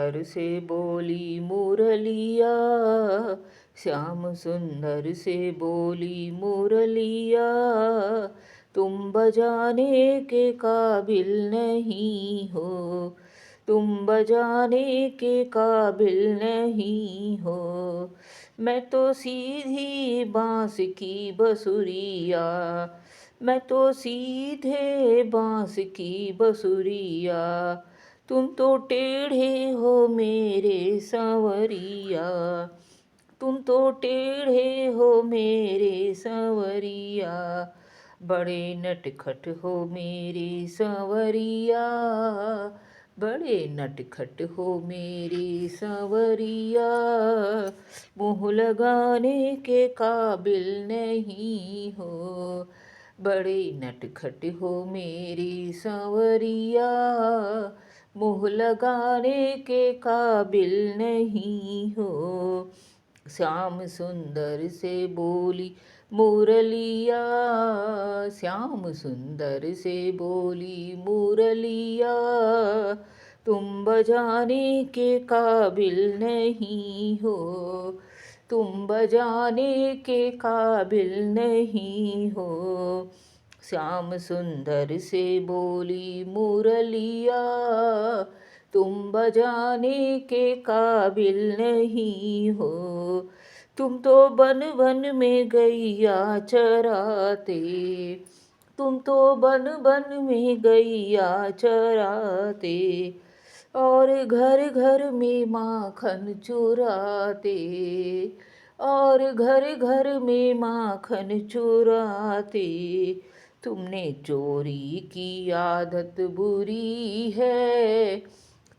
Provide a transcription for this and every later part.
सुंदर से बोली मुरलिया, श्याम सुंदर से बोली मुरलिया, तुम बजाने के काबिल नहीं हो, तुम बजाने के काबिल नहीं हो। मैं तो सीधी बांस की बसुरिया, मैं तो सीधे बांस की बसुरिया, तुम तो टेढ़े हो मेरे सांवरिया, तुम तो टेढ़े हो मेरे सांवरिया, बड़े नटखट हो मेरे सांवरिया, बड़े नटखट हो मेरे सांवरिया, मुँह लगाने के काबिल नहीं हो, बड़े नटखट हो मेरी सांवरिया, मुँह लगाने के काबिल नहीं हो। श्याम सुंदर से बोली मुरलिया, श्याम सुंदर से बोली मुरलिया, तुम बजाने के काबिल नहीं हो, तुम बजाने के काबिल नहीं हो। श्याम सुंदर से बोली मुरलिया, तुम बजाने के काबिल नहीं हो, तुम तो बन बन में गैया चराते, तुम तो बन बन में गैया चराते, और घर घर में माखन चुराते, और घर घर में माखन चुराते, तुमने चोरी की आदत बुरी है,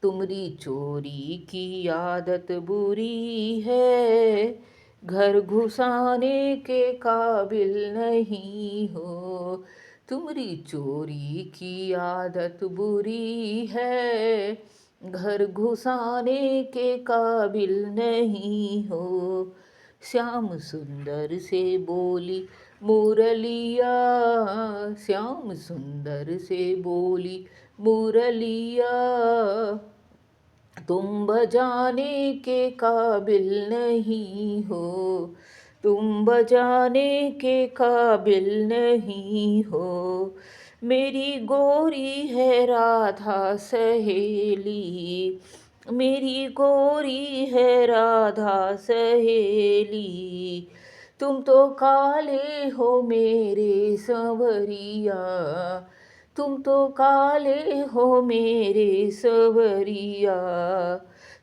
तुम्हारी चोरी की आदत बुरी है, घर घुसाने के काबिल नहीं हो, तुम्हारी चोरी की आदत बुरी है, घर घुसाने के काबिल नहीं हो। श्याम सुंदर से बोली मुरलिया, श्याम सुंदर से बोली मुरलिया, तुम बजाने के काबिल नहीं हो, तुम बजाने के काबिल नहीं हो। मेरी गोरी है राधा सहेली, मेरी गोरी है राधा सहेली, तुम तो काले हो मेरे संवरिया, तुम तो काले हो मेरे संवरिया,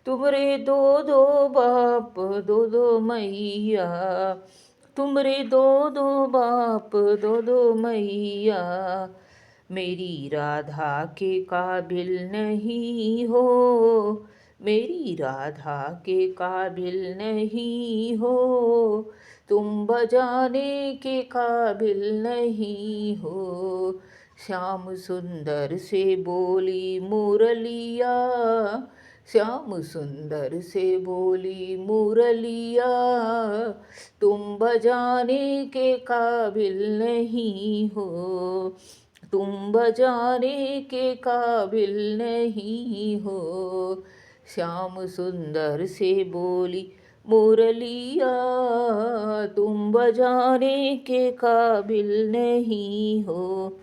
तुमरे दो दो बाप दो दो मैया, तुमरे दो दो बाप दो दो मैया, मेरी राधा के काबिल नहीं हो, मेरी राधा के काबिल नहीं हो, तुम बजाने के काबिल नहीं हो। श्याम सुंदर से बोली मुरलिया, श्याम सुंदर से बोली मुरलिया, तुम बजाने के काबिल नहीं हो, तुम बजाने के काबिल नहीं हो। श्याम सुंदर से बोली मुरलिया, तुम बजाने के काबिल नहीं हो।